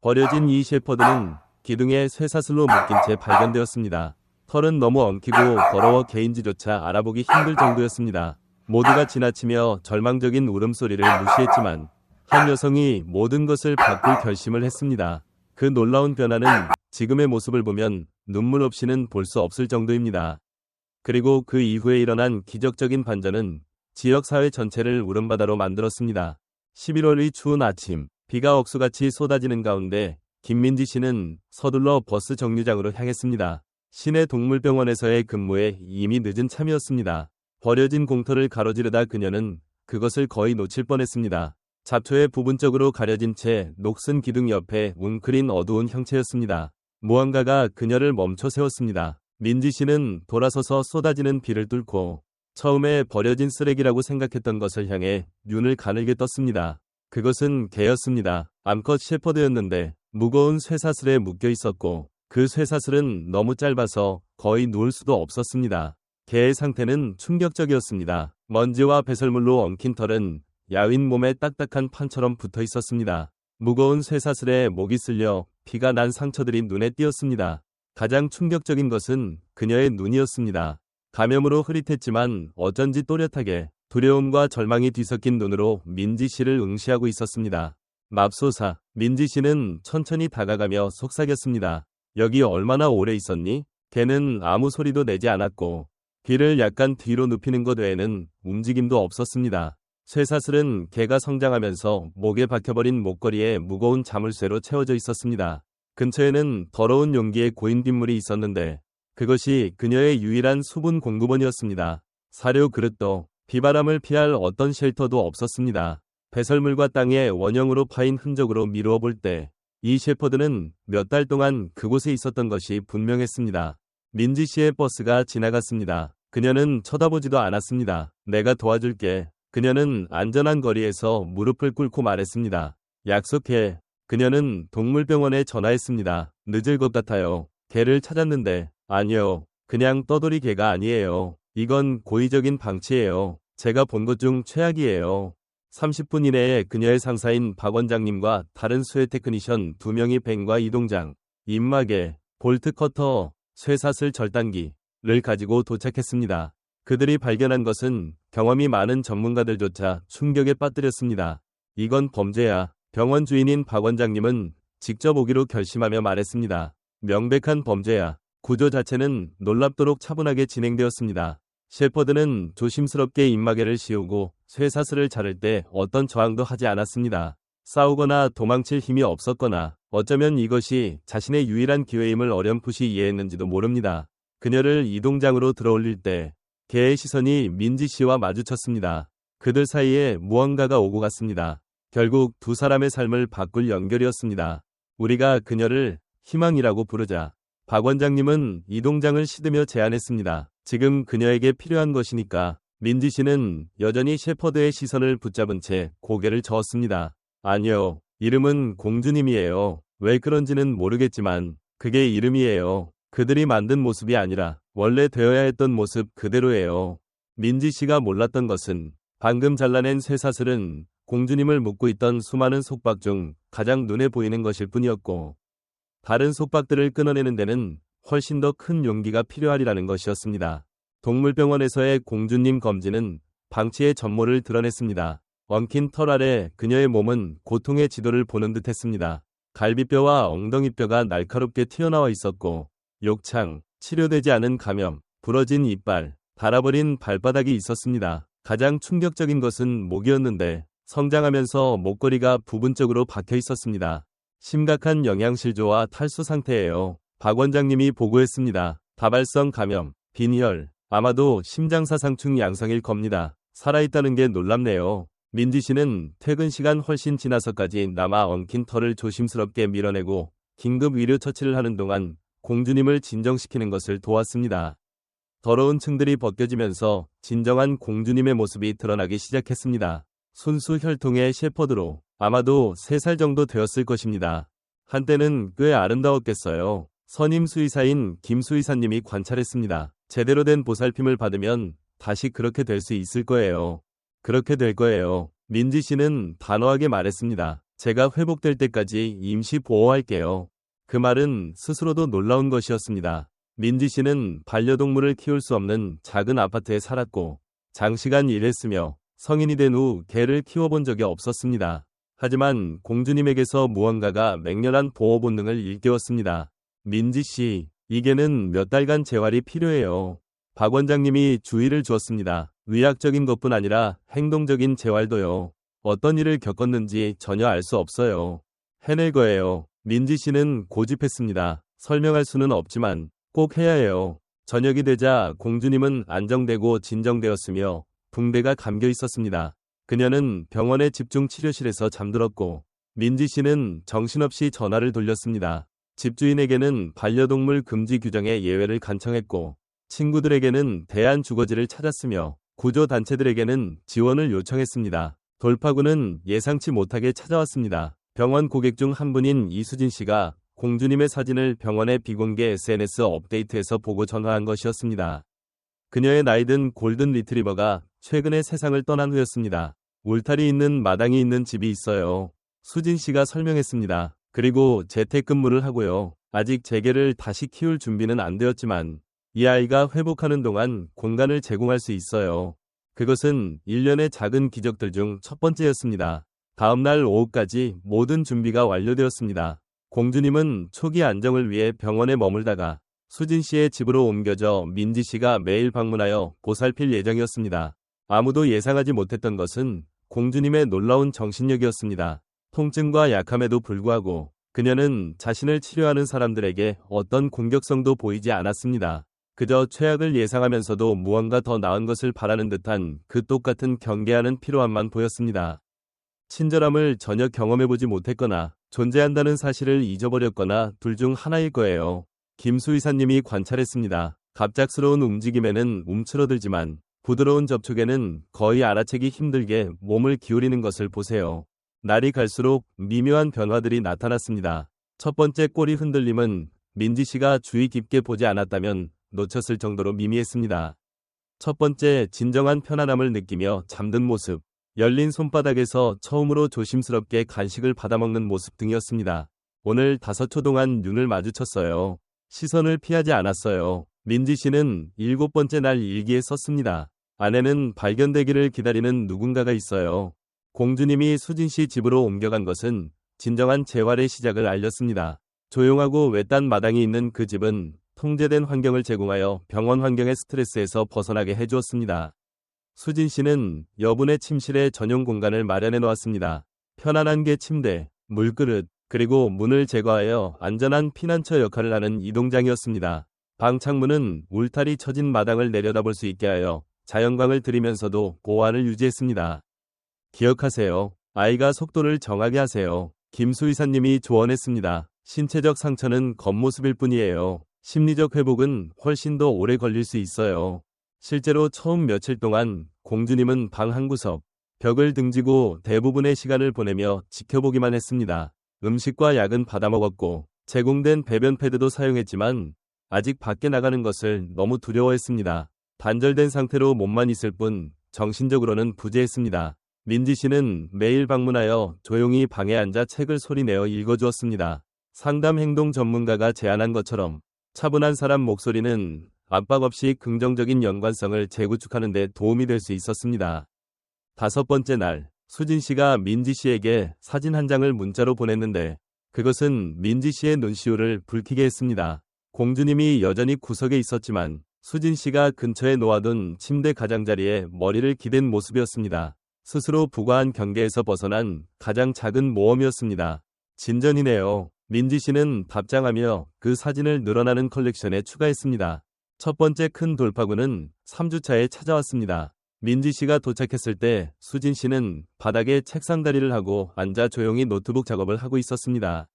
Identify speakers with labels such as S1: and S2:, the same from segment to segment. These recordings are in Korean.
S1: 버려진 이 셰퍼드는 기둥에 쇠사슬로 묶인 채 발견되었습니다. 털은 너무 엉키고 더러워 개인지조차 알아보기 힘들 정도였습니다. 모두가 지나치며 절망적인 울음소리를 무시했지만 한 여성이 모든 것을 바꿀 결심을 했습니다. 그 놀라운 변화는 지금의 모습을 보면 눈물 없이는 볼 수 없을 정도입니다. 그리고 그 이후에 일어난 기적적인 반전은 지역사회 전체를 울음바다로 만들었습니다. 11월의 추운 아침, 비가 억수같이 쏟아지는 가운데 김민지 씨는 서둘러 버스 정류장으로 향했습니다. 시내 동물병원에서의 근무에 이미 늦은 참이었습니다. 버려진 공터를 가로지르다 그녀는 그것을 거의 놓칠 뻔했습니다. 잡초에 부분적으로 가려진 채 녹슨 기둥 옆에 웅크린 어두운 형체였습니다. 무언가가 그녀를 멈춰 세웠습니다. 민지 씨는 돌아서서 쏟아지는 비를 뚫고 처음에 버려진 쓰레기라고 생각했던 것을 향해 눈을 가늘게 떴습니다. 그것은 개였습니다. 암컷 셰퍼드였는데 무거운 쇠사슬에 묶여 있었고 그 쇠사슬은 너무 짧아서 거의 누울 수도 없었습니다. 개의 상태는 충격적이었습니다. 먼지와 배설물로 엉킨 털은 야윈 몸에 딱딱한 판처럼 붙어 있었습니다. 무거운 쇠사슬에 목이 쓸려 피가 난 상처들이 눈에 띄었습니다. 가장 충격적인 것은 그녀의 눈이었습니다. 감염으로 흐릿했지만 어쩐지 또렷하게 두려움과 절망이 뒤섞인 눈으로 민지 씨를 응시하고 있었습니다. 맙소사, 민지 씨는 천천히 다가가며 속삭였습니다. 여기 얼마나 오래 있었니? 개는 아무 소리도 내지 않았고 귀를 약간 뒤로 눕히는 것 외에는 움직임도 없었습니다. 쇠사슬은 개가 성장하면서 목에 박혀버린 목걸이에 무거운 자물쇠로 채워져 있었습니다. 근처에는 더러운 용기에 고인 빗물이 있었는데 그것이 그녀의 유일한 수분 공급원이었습니다. 사료 그릇도 비바람을 피할 어떤 쉘터도 없었습니다. 배설물과 땅에 원형으로 파인 흔적으로 미루어 볼 때 이 셰퍼드는 몇 달 동안 그곳에 있었던 것이 분명했습니다. 민지 씨의 버스가 지나갔습니다. 그녀는 쳐다보지도 않았습니다. 내가 도와줄게. 그녀는 안전한 거리에서 무릎을 꿇고 말했습니다. 약속해. 그녀는 동물병원에 전화했습니다. 늦을 것 같아요. 개를 찾았는데. 아니요. 그냥 떠돌이 개가 아니에요. 이건 고의적인 방치예요. 제가 본 것 중 최악이에요. 30분 이내에 그녀의 상사인 박 원장님과 다른 수혜 테크니션 2명이 벤과 이동장, 입마개, 볼트 커터, 쇠사슬 절단기를 가지고 도착했습니다. 그들이 발견한 것은 경험이 많은 전문가들조차 충격에 빠뜨렸습니다. 이건 범죄야. 병원 주인인 박 원장님은 직접 오기로 결심하며 말했습니다. 명백한 범죄야. 구조 자체는 놀랍도록 차분하게 진행되었습니다. 셰퍼드는 조심스럽게 입마개를 씌우고 쇠사슬을 자를 때 어떤 저항도 하지 않았습니다. 싸우거나 도망칠 힘이 없었거나 어쩌면 이것이 자신의 유일한 기회임을 어렴풋이 이해했는지도 모릅니다. 그녀를 이동장으로 들어올릴 때 개의 시선이 민지 씨와 마주쳤습니다. 그들 사이에 무언가가 오고 갔습니다. 결국 두 사람의 삶을 바꿀 연결이었습니다. 우리가 그녀를 희망이라고 부르자. 박 원장님은 이동장을 시드며 제안했습니다. 지금 그녀에게 필요한 것이니까. 민지 씨는 여전히 셰퍼드의 시선을 붙잡은 채 고개를 저었습니다. 아니요. 이름은 공주님이에요. 왜 그런지는 모르겠지만 그게 이름이에요. 그들이 만든 모습이 아니라 원래 되어야 했던 모습 그대로예요. 민지 씨가 몰랐던 것은 방금 잘라낸 쇠사슬은 공주님을 묶고 있던 수많은 속박 중 가장 눈에 보이는 것일 뿐이었고 다른 속박들을 끊어내는 데는 훨씬 더 큰 용기가 필요하리라는 것이었습니다. 동물병원에서의 공주님 검진은 방치의 전모를 드러냈습니다. 엉킨 털 아래 그녀의 몸은 고통의 지도를 보는 듯했습니다. 갈비뼈와 엉덩이뼈가 날카롭게 튀어나와 있었고 욕창, 치료되지 않은 감염, 부러진 이빨, 닳아버린 발바닥이 있었습니다. 가장 충격적인 것은 목이었는데 성장하면서 목걸이가 부분적으로 박혀 있었습니다. 심각한 영양실조와 탈수 상태예요. 박 원장님이 보고했습니다. 다발성 감염, 빈혈, 아마도 심장사상충 양상일 겁니다. 살아있다는 게 놀랍네요. 민지 씨는 퇴근 시간 훨씬 지나서까지 남아 엉킨 털을 조심스럽게 밀어내고 긴급 위료 처치를 하는 동안 공주님을 진정시키는 것을 도왔습니다. 더러운 층들이 벗겨지면서 진정한 공주님의 모습이 드러나기 시작했습니다. 순수 혈통의 셰퍼드로 아마도 3살 정도 되었을 것입니다. 한때는 꽤 아름다웠겠어요. 선임 수의사인 김 수의사님이 관찰했습니다. 제대로 된 보살핌을 받으면 다시 그렇게 될 수 있을 거예요. 그렇게 될 거예요. 민지 씨는 단호하게 말했습니다. 제가 회복될 때까지 임시 보호할게요. 그 말은 스스로도 놀라운 것이었습니다. 민지 씨는 반려동물을 키울 수 없는 작은 아파트에 살았고 장시간 일했으며 성인이 된 후 개를 키워본 적이 없었습니다. 하지만 공주님에게서 무언가가 맹렬한 보호 본능을 일깨웠습니다. 민지 씨, 이 개는 몇 달간 재활이 필요해요. 박 원장님이 주의를 주었습니다. 의학적인 것뿐 아니라 행동적인 재활도요. 어떤 일을 겪었는지 전혀 알 수 없어요. 해낼 거예요. 민지 씨는 고집했습니다. 설명할 수는 없지만 꼭 해야 해요. 저녁이 되자 공주님은 안정되고 진정되었으며 붕대가 감겨 있었습니다. 그녀는 병원의 집중 치료실에서 잠들었고 민지 씨는 정신없이 전화를 돌렸습니다. 집주인에게는 반려동물 금지 규정의 예외를 간청했고 친구들에게는 대안주거지를 찾았으며 구조단체들에게는 지원을 요청했습니다. 돌파구는 예상치 못하게 찾아왔습니다. 병원 고객 중 한 분인 이수진 씨가 공주님의 사진을 병원의 비공개 SNS 업데이트에서 보고 전화한 것이었습니다. 그녀의 나이든 골든 리트리버가 최근에 세상을 떠난 후였습니다. 울타리 있는 마당이 있는 집이 있어요. 수진 씨가 설명했습니다. 그리고 재택근무를 하고요. 아직 재개를 다시 키울 준비는 안 되었지만 이 아이가 회복하는 동안 공간을 제공할 수 있어요. 그것은 일련의 작은 기적들 중 첫 번째였습니다. 다음 날 오후까지 모든 준비가 완료되었습니다. 공주님은 초기 안정을 위해 병원에 머물다가 수진 씨의 집으로 옮겨져 민지 씨가 매일 방문하여 보살필 예정이었습니다. 아무도 예상하지 못했던 것은 공주님의 놀라운 정신력이었습니다. 통증과 약함에도 불구하고 그녀는 자신을 치료하는 사람들에게 어떤 공격성도 보이지 않았습니다. 그저 최악을 예상하면서도 무언가 더 나은 것을 바라는 듯한 그 똑같은 경계하는 피로함만 보였습니다. 친절함을 전혀 경험해보지 못했거나 존재한다는 사실을 잊어버렸거나 둘 중 하나일 거예요. 김수 이사님이 관찰했습니다. 갑작스러운 움직임에는 움츠러들지만 부드러운 접촉에는 거의 알아채기 힘들게 몸을 기울이는 것을 보세요. 날이 갈수록 미묘한 변화들이 나타났습니다. 첫 번째 꼬리 흔들림은 민지 씨가 주의 깊게 보지 않았다면 놓쳤을 정도로 미미했습니다. 첫 번째 진정한 편안함을 느끼며 잠든 모습, 열린 손바닥에서 처음으로 조심스럽게 간식을 받아먹는 모습 등이었습니다. 오늘 5초 동안 눈을 마주쳤어요. 시선을 피하지 않았어요. 민지 씨는 7번째 날 일기에 썼습니다. 아내는 발견되기를 기다리는 누군가가 있어요. 공주님이 수진 씨 집으로 옮겨간 것은 진정한 재활의 시작을 알렸습니다. 조용하고 외딴 마당이 있는 그 집은 통제된 환경을 제공하여 병원 환경의 스트레스에서 벗어나게 해주었습니다. 수진 씨는 여분의 침실에 전용 공간을 마련해 놓았습니다. 편안한 개 침대, 물그릇, 그리고 문을 제거하여 안전한 피난처 역할을 하는 이동장이었습니다. 방 창문은 울타리 처진 마당을 내려다볼 수 있게 하여 자연광을 들이면서도 보안을 유지했습니다. 기억하세요. 아이가 속도를 정하게 하세요. 김수 이사님이 조언했습니다. 신체적 상처는 겉모습일 뿐이에요. 심리적 회복은 훨씬 더 오래 걸릴 수 있어요. 실제로 처음 며칠 동안 공주님은 방 한 구석, 벽을 등지고 대부분의 시간을 보내며 지켜보기만 했습니다. 음식과 약은 받아먹었고 제공된 배변 패드도 사용했지만 아직 밖에 나가는 것을 너무 두려워했습니다. 단절된 상태로 몸만 있을 뿐 정신적으로는 부재했습니다. 민지 씨는 매일 방문하여 조용히 방에 앉아 책을 소리내어 읽어주었습니다. 상담 행동 전문가가 제안한 것처럼 차분한 사람 목소리는 압박 없이 긍정적인 연관성을 재구축하는 데 도움이 될 수 있었습니다. 5번째 날, 수진 씨가 민지 씨에게 사진 한 장을 문자로 보냈는데 그것은 민지 씨의 눈시울을 붉히게 했습니다. 공주님이 여전히 구석에 있었지만 수진 씨가 근처에 놓아둔 침대 가장자리에 머리를 기댄 모습이었습니다. 스스로 부과한 경계에서 벗어난 가장 작은 모험이었습니다. 진전이네요. 민지 씨는 답장하며 그 사진을 늘어나는 컬렉션에 추가했습니다. 첫 번째 큰 돌파구는 3주차에 찾아왔습니다. 민지 씨가 도착했을 때 수진 씨는 바닥에 책상 다리를 하고 앉아 조용히 노트북 작업을 하고 있었습니다.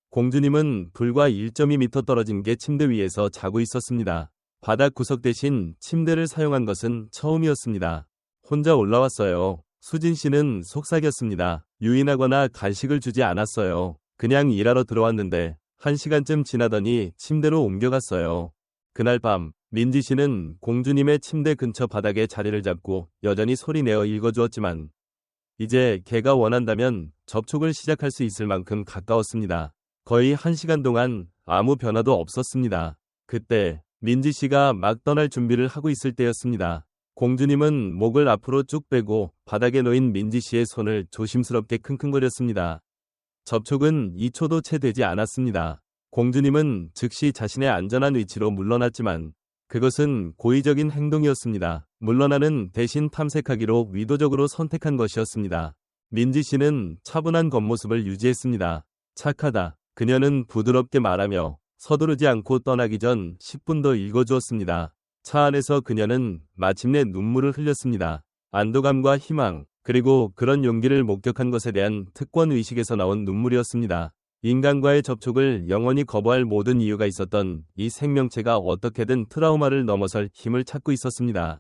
S1: 공주님은 불과 1.2m 떨어진 게 침대 위에서 자고 있었습니다. 바닥 구석 대신 침대를 사용한 것은 처음이었습니다. 혼자 올라왔어요. 수진 씨는 속삭였습니다. 유인하거나 간식을 주지 않았어요. 그냥 일하러 들어왔는데 1시간쯤 지나더니 침대로 옮겨갔어요. 그날 밤 민지 씨는 공주님의 침대 근처 바닥에 자리를 잡고 여전히 소리내어 읽어주었지만 이제 걔가 원한다면 접촉을 시작할 수 있을 만큼 가까웠습니다. 거의 1시간 동안 아무 변화도 없었습니다. 그때 민지 씨가 막 떠날 준비를 하고 있을 때였습니다. 공주님은 목을 앞으로 쭉 빼고 바닥에 놓인 민지 씨의 손을 조심스럽게 킁킁거렸습니다. 접촉은 2초도 채 되지 않았습니다. 공주님은 즉시 자신의 안전한 위치로 물러났지만 그것은 고의적인 행동이었습니다. 물러나는 대신 탐색하기로 의도적으로 선택한 것이었습니다. 민지 씨는 차분한 겉모습을 유지했습니다. 착하다. 그녀는 부드럽게 말하며 서두르지 않고 떠나기 전 10분 더 읽어주었습니다. 차 안에서 그녀는 마침내 눈물을 흘렸습니다. 안도감과 희망, 그리고 그런 용기를 목격한 것에 대한 특권 의식에서 나온 눈물이었습니다. 인간과의 접촉을 영원히 거부할 모든 이유가 있었던 이 생명체가 어떻게든 트라우마를 넘어설 힘을 찾고 있었습니다.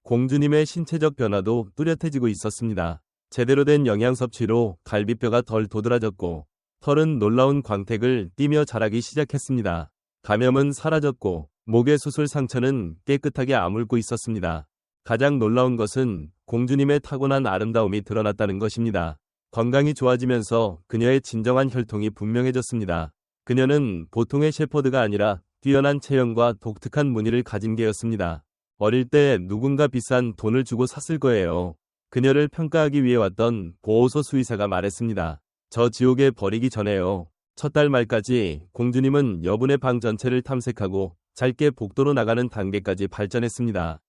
S1: 공주님의 신체적 변화도 뚜렷해지고 있었습니다. 제대로 된 영양 섭취로 갈비뼈가 덜 도드라졌고 털은 놀라운 광택을 띠며 자라기 시작했습니다. 감염은 사라졌고 목의 수술 상처는 깨끗하게 아물고 있었습니다. 가장 놀라운 것은 공주님의 타고난 아름다움이 드러났다는 것입니다. 건강이 좋아지면서 그녀의 진정한 혈통이 분명해졌습니다. 그녀는 보통의 셰퍼드가 아니라 뛰어난 체형과 독특한 무늬를 가진 개였습니다. 어릴 때 누군가 비싼 돈을 주고 샀을 거예요. 그녀를 평가하기 위해 왔던 보호소 수의사가 말했습니다. 저 지옥에 버리기 전에요. 첫 달 말까지 공주님은 여분의 방 전체를 탐색하고 짧게 복도로 나가는 단계까지 발전했습니다.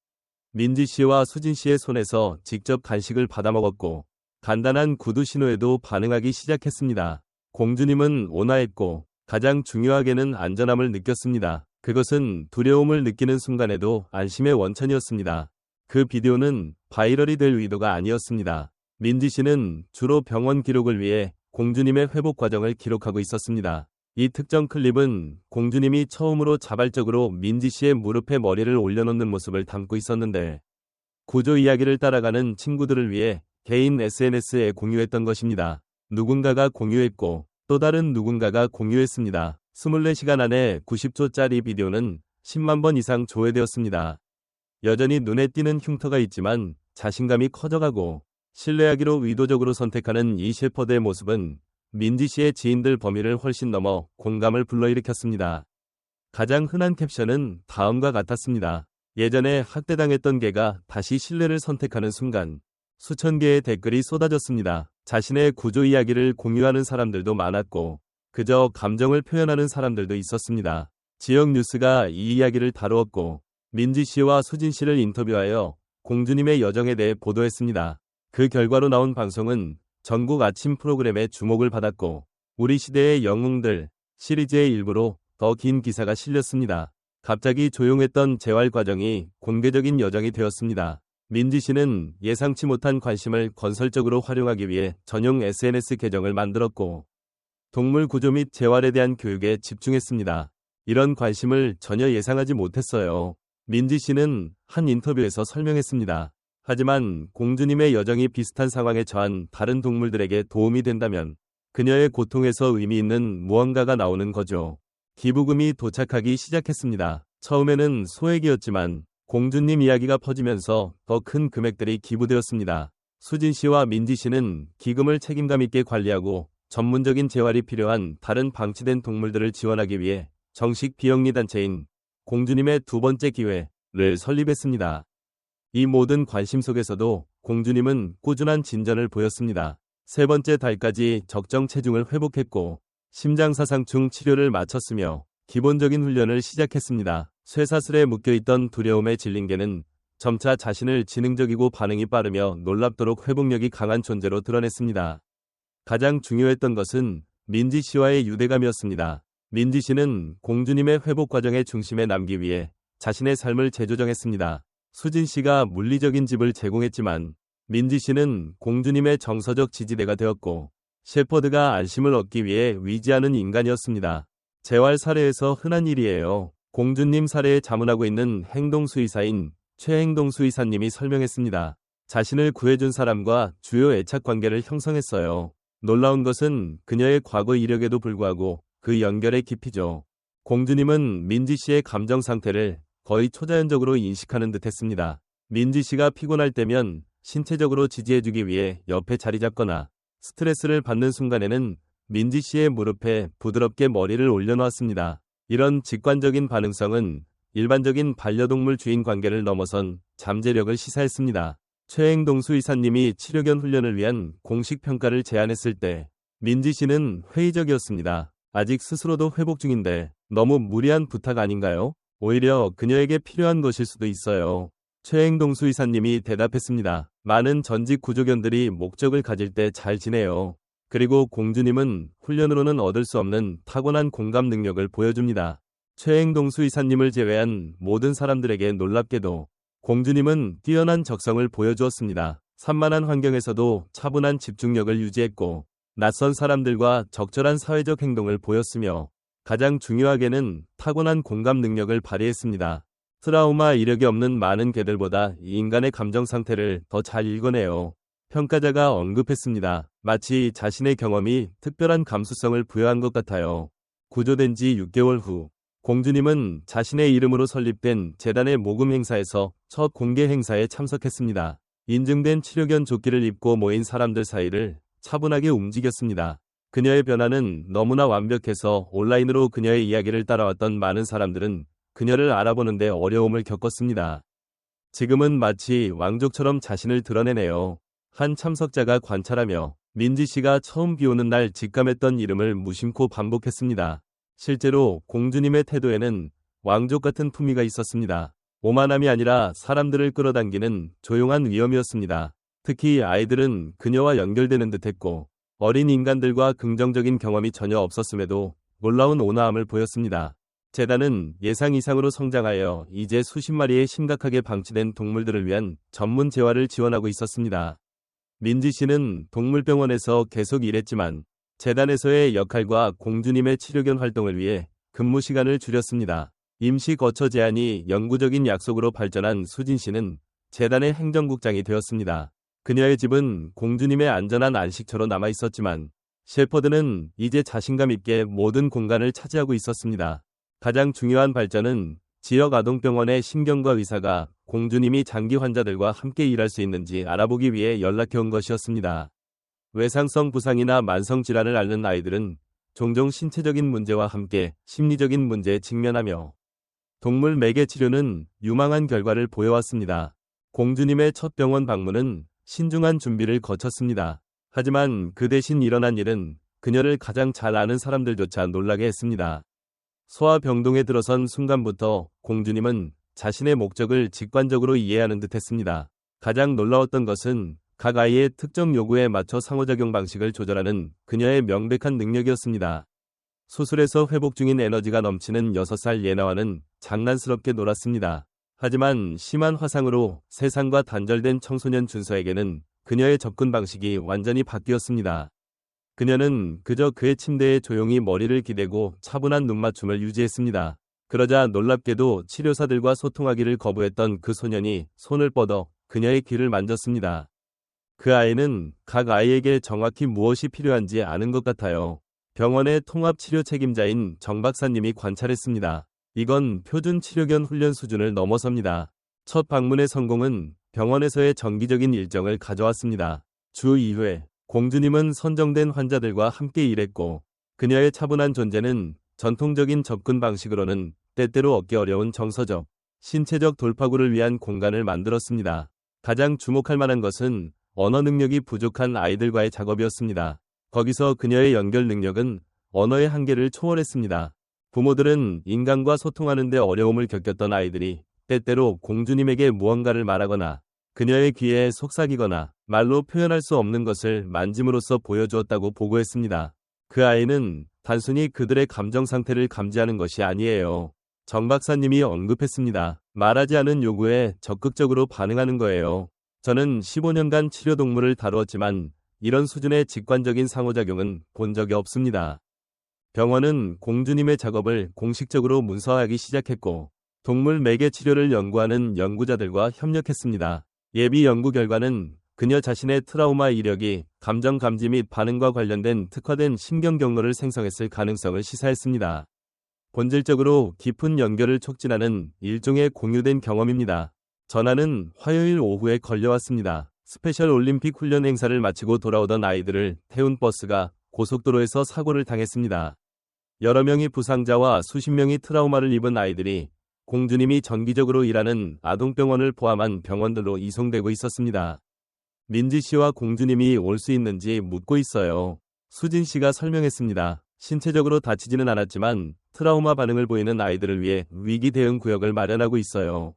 S1: 민지 씨와 수진 씨의 손에서 직접 간식을 받아먹었고 간단한 구두 신호에도 반응하기 시작했습니다. 공주님은 온화했고 가장 중요하게는 안전함을 느꼈습니다. 그것은 두려움을 느끼는 순간에도 안심의 원천이었습니다. 그 비디오는 바이럴이 될 의도가 아니었습니다. 민지 씨는 주로 병원 기록을 위해 공주님의 회복 과정을 기록하고 있었습니다. 이 특정 클립은 공주님이 처음으로 자발적으로 민지 씨의 무릎에 머리를 올려놓는 모습을 담고 있었는데 구조 이야기를 따라가는 친구들을 위해 개인 SNS에 공유했던 것입니다. 누군가가 공유했고 또 다른 누군가가 공유했습니다. 24시간 안에 90초짜리 비디오는 10만 번 이상 조회되었습니다. 여전히 눈에 띄는 흉터가 있지만 자신감이 커져가고 신뢰하기로 의도적으로 선택하는 이 셰퍼드의 모습은 민지 씨의 지인들 범위를 훨씬 넘어 공감을 불러일으켰습니다. 가장 흔한 캡션은 다음과 같았습니다. 예전에 학대당했던 개가 다시 신뢰를 선택하는 순간 수천 개의 댓글이 쏟아졌습니다. 자신의 구조 이야기를 공유하는 사람들도 많았고 그저 감정을 표현하는 사람들도 있었습니다. 지역 뉴스가 이 이야기를 다루었고 민지 씨와 수진 씨를 인터뷰하여 공주님의 여정에 대해 보도했습니다. 그 결과로 나온 방송은 전국 아침 프로그램의 주목을 받았고 우리 시대의 영웅들 시리즈의 일부로 더 긴 기사가 실렸습니다. 갑자기 조용했던 재활 과정이 공개적인 여정이 되었습니다. 민지 씨는 예상치 못한 관심을 건설적으로 활용하기 위해 전용 SNS 계정을 만들었고 동물 구조 및 재활에 대한 교육에 집중했습니다. 이런 관심을 전혀 예상하지 못했어요. 민지 씨는 한 인터뷰에서 설명했습니다. 하지만 공주님의 여정이 비슷한 상황에 처한 다른 동물들에게 도움이 된다면 그녀의 고통에서 의미 있는 무언가가 나오는 거죠. 기부금이 도착하기 시작했습니다. 처음에는 소액이었지만 공주님 이야기가 퍼지면서 더 큰 금액들이 기부되었습니다. 수진 씨와 민지 씨는 기금을 책임감 있게 관리하고 전문적인 재활이 필요한 다른 방치된 동물들을 지원하기 위해 정식 비영리 단체인 공주님의 두 번째 기회를 설립했습니다. 이 모든 관심 속에서도 공주님은 꾸준한 진전을 보였습니다. 세 번째 달까지 적정 체중을 회복했고 심장사상충 치료를 마쳤으며 기본적인 훈련을 시작했습니다. 쇠사슬에 묶여있던 두려움에 질린 개는 점차 자신을 지능적이고 반응이 빠르며 놀랍도록 회복력이 강한 존재로 드러냈습니다. 가장 중요했던 것은 민지 씨와의 유대감이었습니다. 민지 씨는 공주님의 회복 과정의 중심에 남기 위해 자신의 삶을 재조정했습니다. 수진 씨가 물리적인 집을 제공했지만 민지 씨는 공주님의 정서적 지지대가 되었고 셰퍼드가 안심을 얻기 위해 위지하는 인간이었습니다. 재활 사례에서 흔한 일이에요. 공주님 사례에 자문하고 있는 행동수의사인 최행동수의사님이 설명했습니다. 자신을 구해준 사람과 주요 애착 관계를 형성했어요. 놀라운 것은 그녀의 과거 이력에도 불구하고 그 연결의 깊이죠. 공주님은 민지 씨의 감정 상태를 거의 초자연적으로 인식하는 듯 했습니다. 민지 씨가 피곤할 때면 신체적으로 지지해주기 위해 옆에 자리 잡거나 스트레스를 받는 순간에는 민지 씨의 무릎에 부드럽게 머리를 올려놓았습니다. 이런 직관적인 반응성은 일반적인 반려동물 주인 관계를 넘어선 잠재력을 시사했습니다. 최행동 수의사님이 치료견 훈련을 위한 공식 평가를 제안했을 때 민지 씨는 회의적이었습니다. 아직 스스로도 회복 중인데 너무 무리한 부탁 아닌가요? 오히려 그녀에게 필요한 것일 수도 있어요. 최행동 수의사님이 대답했습니다. 많은 전직 구조견들이 목적을 가질 때 잘 지내요. 그리고 공주님은 훈련으로는 얻을 수 없는 타고난 공감 능력을 보여줍니다. 최행동 수의사님을 제외한 모든 사람들에게 놀랍게도 공주님은 뛰어난 적성을 보여주었습니다. 산만한 환경에서도 차분한 집중력을 유지했고 낯선 사람들과 적절한 사회적 행동을 보였으며 가장 중요하게는 타고난 공감 능력을 발휘했습니다. 트라우마 이력이 없는 많은 개들보다 이 인간의 감정 상태를 더 잘 읽어내요. 평가자가 언급했습니다. 마치 자신의 경험이 특별한 감수성을 부여한 것 같아요. 구조된 지 6개월 후 공주님은 자신의 이름으로 설립된 재단의 모금 행사에서 첫 공개 행사에 참석했습니다. 인증된 치료견 조끼를 입고 모인 사람들 사이를 차분하게 움직였습니다. 그녀의 변화는 너무나 완벽해서 온라인으로 그녀의 이야기를 따라왔던 많은 사람들은 그녀를 알아보는데 어려움을 겪었습니다. 지금은 마치 왕족처럼 자신을 드러내네요. 한 참석자가 관찰하며 민지 씨가 처음 비오는 날 직감했던 이름을 무심코 반복했습니다. 실제로 공주님의 태도에는 왕족 같은 품위가 있었습니다. 오만함이 아니라 사람들을 끌어당기는 조용한 위엄이었습니다. 특히 아이들은 그녀와 연결되는 듯했고 어린 인간들과 긍정적인 경험이 전혀 없었음에도 놀라운 온화함을 보였습니다. 재단은 예상 이상으로 성장하여 이제 수십 마리의 심각하게 방치된 동물들을 위한 전문 재활을 지원하고 있었습니다. 민지 씨는 동물병원에서 계속 일했지만 재단에서의 역할과 공주님의 치료견 활동을 위해 근무 시간을 줄였습니다. 임시 거처 제안이 영구적인 약속으로 발전한 수진 씨는 재단의 행정국장이 되었습니다. 그녀의 집은 공주님의 안전한 안식처로 남아 있었지만 셰퍼드는 이제 자신감 있게 모든 공간을 차지하고 있었습니다. 가장 중요한 발전은 지역 아동병원의 신경과 의사가 공주님이 장기 환자들과 함께 일할 수 있는지 알아보기 위해 연락해온 것이었습니다. 외상성 부상이나 만성 질환을 앓는 아이들은 종종 신체적인 문제와 함께 심리적인 문제에 직면하며 동물 매개 치료는 유망한 결과를 보여왔습니다. 공주님의 첫 병원 방문은 신중한 준비를 거쳤습니다. 하지만 그 대신 일어난 일은 그녀를 가장 잘 아는 사람들조차 놀라게 했습니다. 소아병동에 들어선 순간부터 공주님은 자신의 목적을 직관적으로 이해하는 듯했습니다. 가장 놀라웠던 것은 각 아이의 특정 요구에 맞춰 상호작용 방식을 조절하는 그녀의 명백한 능력이었습니다. 수술에서 회복 중인 에너지가 넘치는 6살 예나와는 장난스럽게 놀았습니다. 하지만 심한 화상으로 세상과 단절된 청소년 준서에게는 그녀의 접근 방식이 완전히 바뀌었습니다. 그녀는 그저 그의 침대에 조용히 머리를 기대고 차분한 눈맞춤을 유지했습니다. 그러자 놀랍게도 치료사들과 소통하기를 거부했던 그 소년이 손을 뻗어 그녀의 귀를 만졌습니다. 그 아이는 각 아이에게 정확히 무엇이 필요한지 아는 것 같아요. 병원의 통합치료 책임자인 정 박사님이 관찰했습니다. 이건 표준 치료견 훈련 수준을 넘어섭니다. 첫 방문의 성공은 병원에서의 정기적인 일정을 가져왔습니다. 주 2회, 공주님은 선정된 환자들과 함께 일했고 그녀의 차분한 존재는 전통적인 접근 방식으로는 때때로 얻기 어려운 정서적, 신체적 돌파구를 위한 공간을 만들었습니다. 가장 주목할 만한 것은 언어 능력이 부족한 아이들과의 작업이었습니다. 거기서 그녀의 연결 능력은 언어의 한계를 초월했습니다. 부모들은 인간과 소통하는 데 어려움을 겪었던 아이들이 때때로 공주님에게 무언가를 말하거나 그녀의 귀에 속삭이거나 말로 표현할 수 없는 것을 만짐으로써 보여주었다고 보고했습니다. 그 아이는 단순히 그들의 감정 상태를 감지하는 것이 아니에요. 정 박사님이 언급했습니다. 말하지 않은 요구에 적극적으로 반응하는 거예요. 저는 15년간 치료동물을 다루었지만 이런 수준의 직관적인 상호작용은 본 적이 없습니다. 병원은 공주님의 작업을 공식적으로 문서화하기 시작했고 동물 매개 치료를 연구하는 연구자들과 협력했습니다. 예비 연구 결과는 그녀 자신의 트라우마 이력이 감정 감지 및 반응과 관련된 특화된 신경 경로를 생성했을 가능성을 시사했습니다. 본질적으로 깊은 연결을 촉진하는 일종의 공유된 경험입니다. 전화는 화요일 오후에 걸려왔습니다. 스페셜 올림픽 훈련 행사를 마치고 돌아오던 아이들을 태운 버스가 고속도로에서 사고를 당했습니다. 여러 명의 부상자와 수십 명이 트라우마를 입은 아이들이 공주님이 정기적으로 일하는 아동병원을 포함한 병원들로 이송되고 있었습니다. 민지 씨와 공주님이 올 수 있는지 묻고 있어요. 수진 씨가 설명했습니다. 신체적으로 다치지는 않았지만 트라우마 반응을 보이는 아이들을 위해 위기 대응 구역을 마련하고 있어요.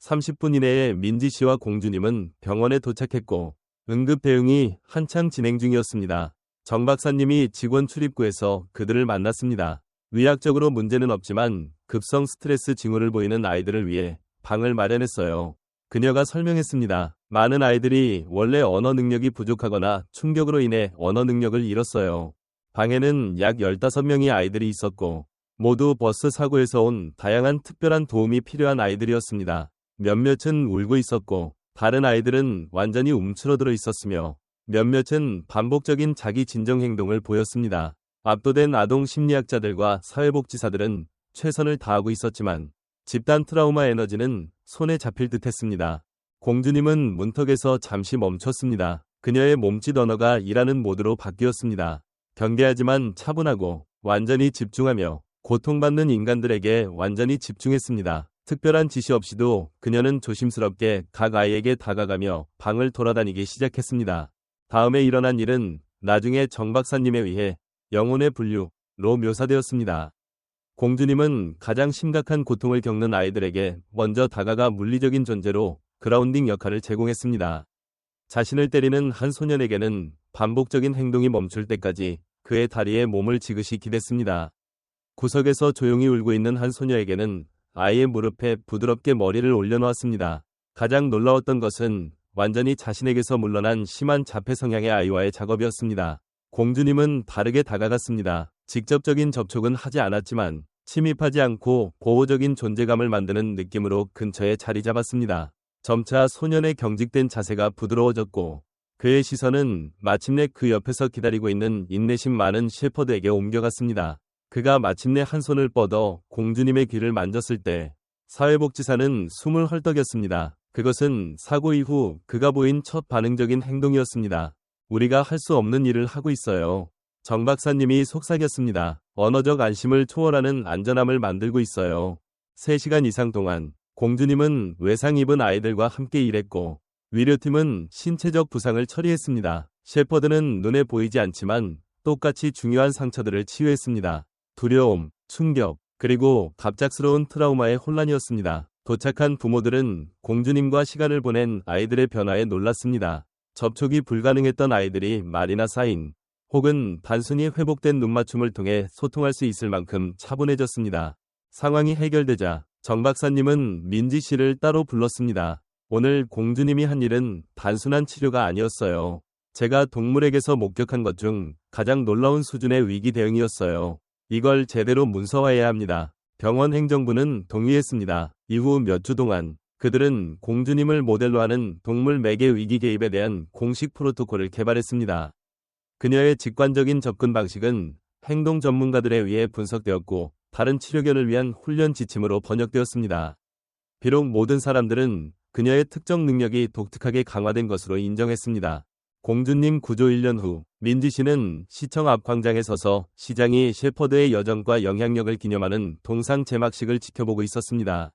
S1: 30분 이내에 민지 씨와 공주님은 병원에 도착했고 응급 대응이 한창 진행 중이었습니다. 정 박사님이 직원 출입구에서 그들을 만났습니다. 의학적으로 문제는 없지만 급성 스트레스 징후를 보이는 아이들을 위해 방을 마련했어요. 그녀가 설명했습니다. 많은 아이들이 원래 언어 능력이 부족하거나 충격으로 인해 언어 능력을 잃었어요. 방에는 약 15명의 아이들이 있었고 모두 버스 사고에서 온 다양한 특별한 도움이 필요한 아이들이었습니다. 몇몇은 울고 있었고 다른 아이들은 완전히 움츠러들어 있었으며 몇몇은 반복적인 자기 진정 행동을 보였습니다. 압도된 아동 심리학자들과 사회복지사들은 최선을 다하고 있었지만 집단 트라우마 에너지는 손에 잡힐 듯 했습니다. 공주님은 문턱에서 잠시 멈췄습니다. 그녀의 몸짓 언어가 일하는 모드로 바뀌었습니다. 경계하지만 차분하고 완전히 집중하며 고통받는 인간들에게 완전히 집중했습니다. 특별한 지시 없이도 그녀는 조심스럽게 각 아이에게 다가가며 방을 돌아다니기 시작했습니다. 다음에 일어난 일은 나중에 정 박사님에 의해 영혼의 분류로 묘사되었습니다. 공주님은 가장 심각한 고통을 겪는 아이들에게 먼저 다가가 물리적인 존재로 그라운딩 역할을 제공했습니다. 자신을 때리는 한 소년에게는 반복적인 행동이 멈출 때까지 그의 다리에 몸을 지그시 기댔습니다. 구석에서 조용히 울고 있는 한 소녀에게는 아이의 무릎에 부드럽게 머리를 올려놓았습니다. 가장 놀라웠던 것은 완전히 자신에게서 물러난 심한 자폐 성향의 아이와의 작업이었습니다. 공주님은 다르게 다가갔습니다. 직접적인 접촉은 하지 않았지만 침입하지 않고 보호적인 존재감을 만드는 느낌으로 근처에 자리 잡았습니다. 점차 소년의 경직된 자세가 부드러워졌고 그의 시선은 마침내 그 옆에서 기다리고 있는 인내심 많은 셰퍼드에게 옮겨갔습니다. 그가 마침내 한 손을 뻗어 공주님의 귀를 만졌을 때 사회복지사는 숨을 헐떡였습니다. 그것은 사고 이후 그가 보인 첫 반응적인 행동이었습니다. 우리가 할 수 없는 일을 하고 있어요. 정 박사님이 속삭였습니다. 언어적 안심을 초월하는 안전함을 만들고 있어요. 3시간 이상 동안 공주님은 외상 입은 아이들과 함께 일했고 위료팀은 신체적 부상을 처리했습니다. 셰퍼드는 눈에 보이지 않지만 똑같이 중요한 상처들을 치유했습니다. 두려움, 충격, 그리고 갑작스러운 트라우마의 혼란이었습니다. 도착한 부모들은 공주님과 시간을 보낸 아이들의 변화에 놀랐습니다. 접촉이 불가능했던 아이들이 말이나 사인, 혹은 단순히 회복된 눈맞춤을 통해 소통할 수 있을 만큼 차분해졌습니다. 상황이 해결되자 정 박사님은 민지 씨를 따로 불렀습니다. 오늘 공주님이 한 일은 단순한 치료가 아니었어요. 제가 동물에게서 목격한 것 중 가장 놀라운 수준의 위기 대응이었어요. 이걸 제대로 문서화해야 합니다. 병원 행정부는 동의했습니다. 이후 몇 주 동안 그들은 공주님을 모델로 하는 동물 매개 위기 개입에 대한 공식 프로토콜을 개발했습니다. 그녀의 직관적인 접근 방식은 행동 전문가들에 의해 분석되었고 다른 치료견을 위한 훈련 지침으로 번역되었습니다. 비록 모든 사람들은 그녀의 특정 능력이 독특하게 강화된 것으로 인정했습니다. 공주님 구조 1년 후 민지 씨는 시청 앞 광장에 서서 시장이 셰퍼드의 여정과 영향력을 기념하는 동상 제막식을 지켜보고 있었습니다.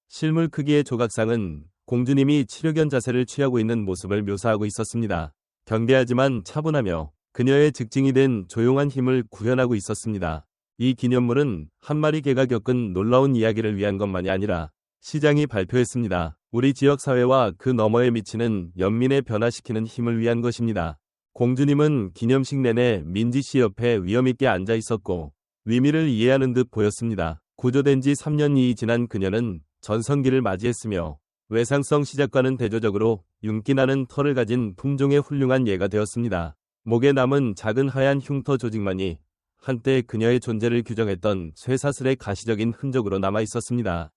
S1: 실물 크기의 조각상은 공주님이 치료견 자세를 취하고 있는 모습을 묘사하고 있었습니다. 경계하지만 차분하며 그녀의 직징이 된 조용한 힘을 구현하고 있었습니다. 이 기념물은 한 마리 개가 겪은 놀라운 이야기를 위한 것만이 아니라 시장이 발표했습니다. 우리 지역 사회와 그 너머에 미치는 연민을 변화시키는 힘을 위한 것입니다. 공주님은 기념식 내내 민지 씨 옆에 위엄있게 앉아 있었고 위미를 이해하는 듯 보였습니다. 구조된 지 3년이 지난 그녀는 전성기를 맞이했으며 외상성 시작과는 대조적으로 윤기나는 털을 가진 품종의 훌륭한 예가 되었습니다. 목에 남은 작은 하얀 흉터 조직만이 한때 그녀의 존재를 규정했던 쇠사슬의 가시적인 흔적으로 남아 있었습니다.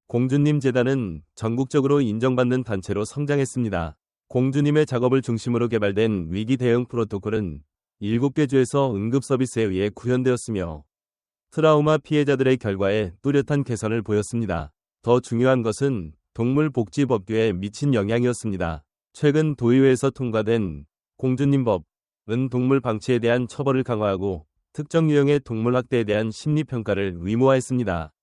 S1: 공주님 재단은 전국적으로 인정받는 단체로 성장했습니다. 공주님의 작업을 중심으로 개발된 위기 대응 프로토콜은 7개 주에서 응급 서비스에 의해 구현되었으며 트라우마 피해자들의 결과에 뚜렷한 개선을 보였습니다. 더 중요한 것은 동물복지법규에 미친 영향이었습니다. 최근 도의회에서 통과된 공주님법은 동물 방치에 대한 처벌을 강화하고 특정 유형의 동물 학대에 대한 심리평가를 의무화했습니다.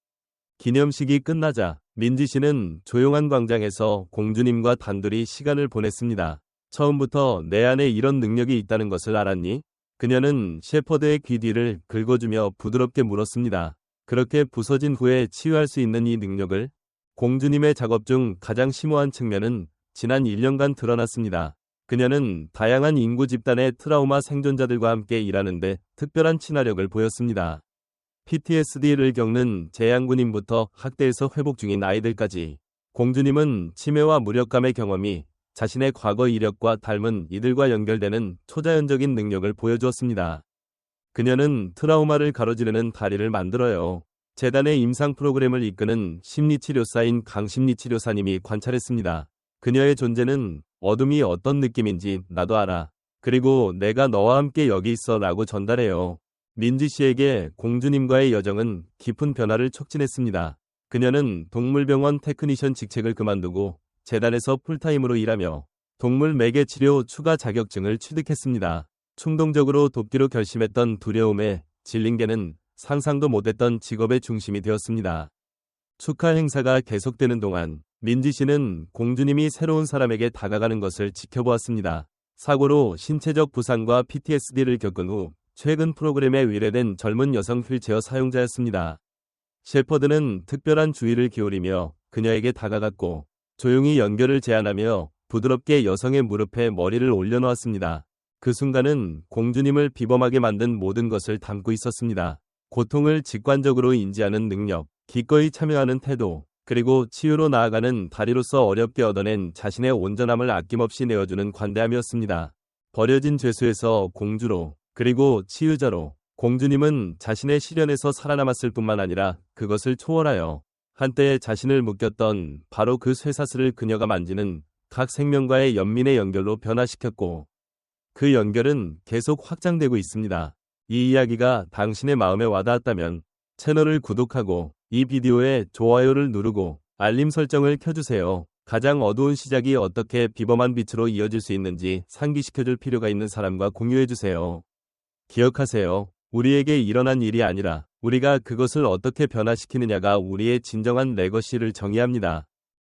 S1: 기념식이 끝나자 민지 씨는 조용한 광장에서 공주님과 단둘이 시간을 보냈습니다. 처음부터 내 안에 이런 능력이 있다는 것을 알았니? 그녀는 셰퍼드의 귀 뒤를 긁어주며 부드럽게 물었습니다. 그렇게 부서진 후에 치유할 수 있는 이 능력을? 공주님의 작업 중 가장 심오한 측면은 지난 1년간 드러났습니다. 그녀는 다양한 인구 집단의 트라우마 생존자들과 함께 일하는데 특별한 친화력을 보였습니다. PTSD를 겪는 재향군인부터 학대에서 회복 중인 아이들까지 공주님은 치매와 무력감의 경험이 자신의 과거 이력과 닮은 이들과 연결되는 초자연적인 능력을 보여주었습니다. 그녀는 트라우마를 가로지르는 다리를 만들어요. 재단의 임상 프로그램을 이끄는 심리치료사인 강심리치료사님이 관찰했습니다. 그녀의 존재는 어둠이 어떤 느낌인지 나도 알아. 그리고 내가 너와 함께 여기 있어 라고 전달해요. 민지 씨에게 공주님과의 여정은 깊은 변화를 촉진했습니다. 그녀는 동물병원 테크니션 직책을 그만두고 재단에서 풀타임으로 일하며 동물 매개 치료 추가 자격증을 취득했습니다. 충동적으로 돕기로 결심했던 두려움에 질린 개는 상상도 못했던 직업의 중심이 되었습니다. 축하 행사가 계속되는 동안 민지 씨는 공주님이 새로운 사람에게 다가가는 것을 지켜보았습니다. 사고로 신체적 부상과 PTSD를 겪은 후 최근 프로그램에 의뢰된 젊은 여성 휠체어 사용자였습니다. 셰퍼드는 특별한 주의를 기울이며 그녀에게 다가갔고 조용히 연결을 제안하며 부드럽게 여성의 무릎에 머리를 올려놓았습니다. 그 순간은 공주님을 비범하게 만든 모든 것을 담고 있었습니다. 고통을 직관적으로 인지하는 능력, 기꺼이 참여하는 태도, 그리고 치유로 나아가는 다리로서 어렵게 얻어낸 자신의 온전함을 아낌없이 내어주는 관대함이었습니다. 버려진 죄수에서 공주로, 그리고 치유자로 공주님은 자신의 시련에서 살아남았을 뿐만 아니라 그것을 초월하여 한때 자신을 묶였던 바로 그 쇠사슬을 그녀가 만지는 각 생명과의 연민의 연결로 변화시켰고 그 연결은 계속 확장되고 있습니다. 이 이야기가 당신의 마음에 와닿았다면 채널을 구독하고 이 비디오에 좋아요를 누르고 알림 설정을 켜주세요. 가장 어두운 시작이 어떻게 비범한 빛으로 이어질 수 있는지 상기시켜줄 필요가 있는 사람과 공유해주세요. 기억하세요. 우리에게 일어난 일이 아니라 우리가 그것을 어떻게 변화시키느냐가 우리의 진정한 레거시를 정의합니다.